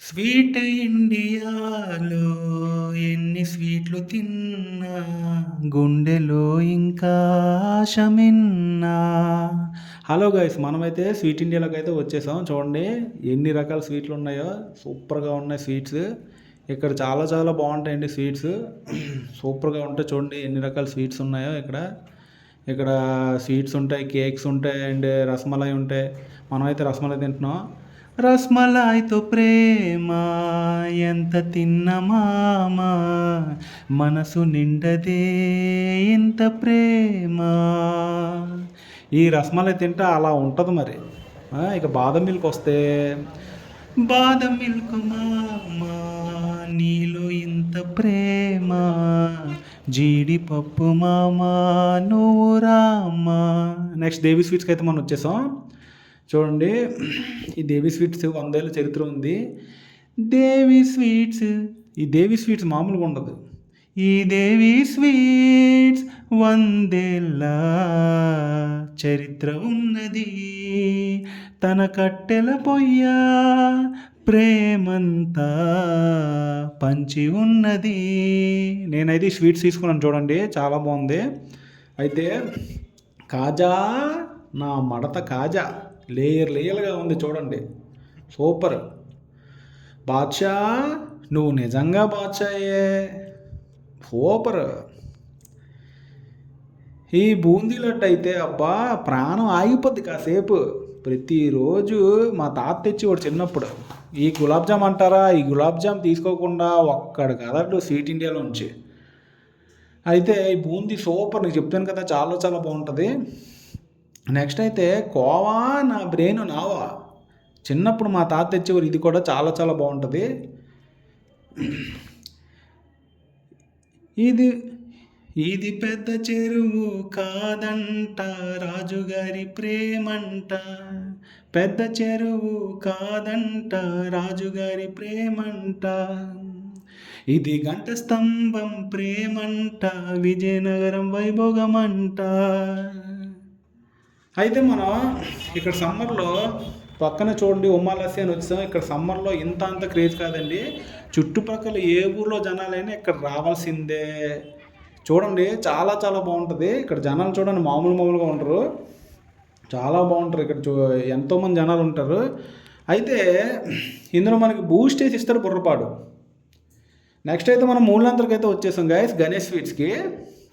Sweet ఇండియాలో ఎన్ని స్వీట్లు తిన్నా గుండెలో ఇంకా ఆశమిన్నా. హలో గైస్, మనమైతే స్వీట్ ఇండియాలోకి అయితే వచ్చేసాం. చూడండి ఎన్ని రకాల స్వీట్లు ఉన్నాయో, సూపర్గా ఉన్నాయి స్వీట్స్. ఇక్కడ చాలా చాలా బాగుంటాయండి స్వీట్స్. సూపర్గా ఉంటాయి. చూడండి ఎన్ని రకాల స్వీట్స్ ఉన్నాయో ఇక్కడ. ఇక్కడ స్వీట్స్ ఉంటాయి, కేక్స్ ఉంటాయి అండ్ రసమలై ఉంటాయి. మనమైతే రసమలై తింటున్నాం. రస్మలాయ్‌తో ప్రేమ ఎంత తిన్న మామ, మనసు నిండదే ఇంత ప్రేమ. ఈ రస్మలై తింటే అలా ఉంటుంది మరి. ఇక బాదం మిల్క్ వస్తే, బాదం మిల్క్ మామ నీలో ఇంత ప్రేమ, జీడిపప్పు మామ నువ్వు రామ్మ. నెక్స్ట్ దేవి స్వీట్స్కి అయితే మనం వచ్చేసాం. చూడండి ఈ దేవి స్వీట్స్ 100 ఏళ్ళ చరిత్ర ఉంది. దేవి స్వీట్స్, ఈ దేవి స్వీట్స్ మామూలుగా ఉండదు. ఈ దేవి స్వీట్స్ 100 ఏళ్ళ చరిత్ర ఉన్నది, తన కట్టెల పొయ్య ప్రేమంతా పంచి ఉన్నది. నేనైతే ఈ స్వీట్స్ తీసుకున్నాను. చూడండి చాలా బాగుంది. అయితే కాజా, నా మడత కాజా లేయర్ లేయర్గా ఉంది. చూడండి సూపర్. బాద్షా, నువ్వు నిజంగా బాద్షాయే, సూపర్. ఈ బూందీ లడ్డు అయితే అబ్బా ప్రాణం ఆగిపోద్ది కాసేపు. ప్రతిరోజు మా తాత తెచ్చేవాడు చిన్నప్పుడు. ఈ గులాబ్ జామ్ అంటారా, ఈ గులాబ్ జామ్ తీసుకోకుండా ఒక్కడు కదడు స్వీట్ ఇండియాలోంచి. అయితే ఈ బూందీ సూపర్, నీకు చెప్తాను కదా, చాలా చాలా బాగుంటుంది. నెక్స్ట్ అయితే కోవా, నా బ్రెయిన్ నావా. చిన్నప్పుడు మా తాత తెచ్చేవారు, ఇది కూడా చాలా చాలా బాగుంటుంది. ఇది ఇది పెద్ద చెరువు కాదంట, రాజుగారి ప్రేమంట. పెద్ద చెరువు కాదంట, రాజుగారి ప్రేమంట. ఇది గంట స్తంభం ప్రేమంట, విజయనగరం వైభోగమంట. అయితే మనం ఇక్కడ సమ్మర్లో పక్కన చూడండి ఉమాలస్య అని వచ్చాం. ఇక్కడ సమ్మర్లో ఇంత అంత క్రేజ్ కాదండి. చుట్టుపక్కల ఏ ఊర్లో జనాలైనా ఇక్కడ రావాల్సిందే. చూడండి చాలా చాలా బాగుంటుంది. ఇక్కడ జనాలు చూడండి మామూలుగా ఉండరు, చాలా బాగుంటారు. ఇక్కడ ఎంతోమంది జనాలు ఉంటారు. అయితే ఇందులో మనకి బూస్ట్ వేసి ఇస్తారు బుర్రపాడు. నెక్స్ట్ అయితే మనం మూలంతరికి అయితే వచ్చేసాం గైస్, గణేష్ స్వీట్స్కి.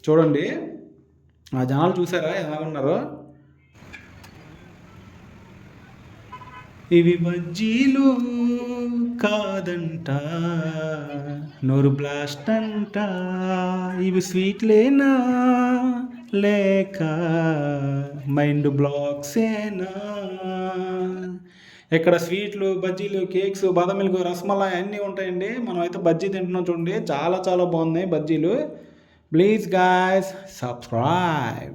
చూడండి ఆ జనాలు చూసారా ఎలా ఉన్నారో. ఇవి బజ్జీలు కాదంట, నోరు బ్లాస్ట్ అంట. ఇవి స్వీట్లేనా లేక మైండ్ బ్లాక్సేనా. ఇక్కడ స్వీట్లు, బజ్జీలు, కేక్స్, బాదం మిల్క్, రసమలాయి అన్నీ ఉంటాయండి. మనం అయితే బజ్జీ తింటున్నాం. చూడండి చాలా చాలా బాగున్నాయి బజ్జీలు. Please guys subscribe.